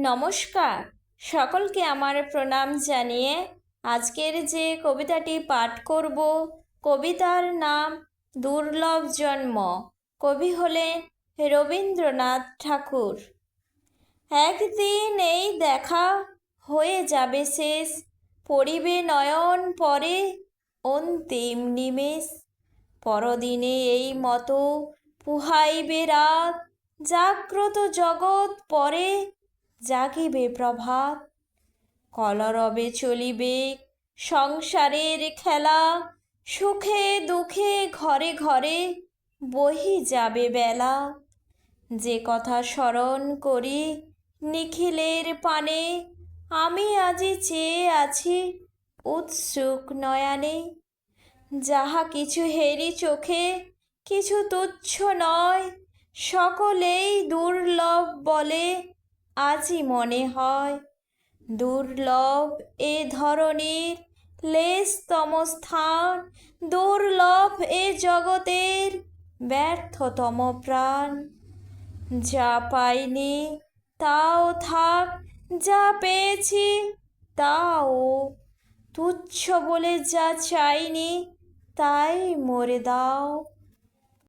নমস্কার, সকলকে আমার প্রণাম জানিয়ে আজকের যে কবিতাটি পাঠ করব, কবিতার নাম দুর্লভ জন্ম। কবি হলেন রবীন্দ্রনাথ ঠাকুর। একদিন এই দেখা হয়ে যাবে শেষ, পড়িবে নয়ন পরে অন্তিম নিমেষ। পরদিনে এই মতো পুহাইবে রাত, জাগ্রত জগৎ পরে জাগিবে প্রভাত। কলরবে চলিবে সংসারের খেলা, সুখে দুঃখে ঘরে ঘরে বহি যাবে বেলা। যে কথা স্মরণ করি নিখিলের পানে, আমি আজি চেয়ে আছি উৎসুক নয়নে। যাহা কিছু হেরি চোখে কিছু তুচ্ছ নয়, সকলেই দুর্লভ বলে আজি মনে হয়। দুর্লভ এ ধরনীর লেশতম স্থান, দুর্লভ এ জগতের ব্যর্থতম প্রাণ। যা পাইনি তাও থাক, যা পেয়েছি তাও তুচ্ছ বলে যা চাইনি তাই মরে দাও।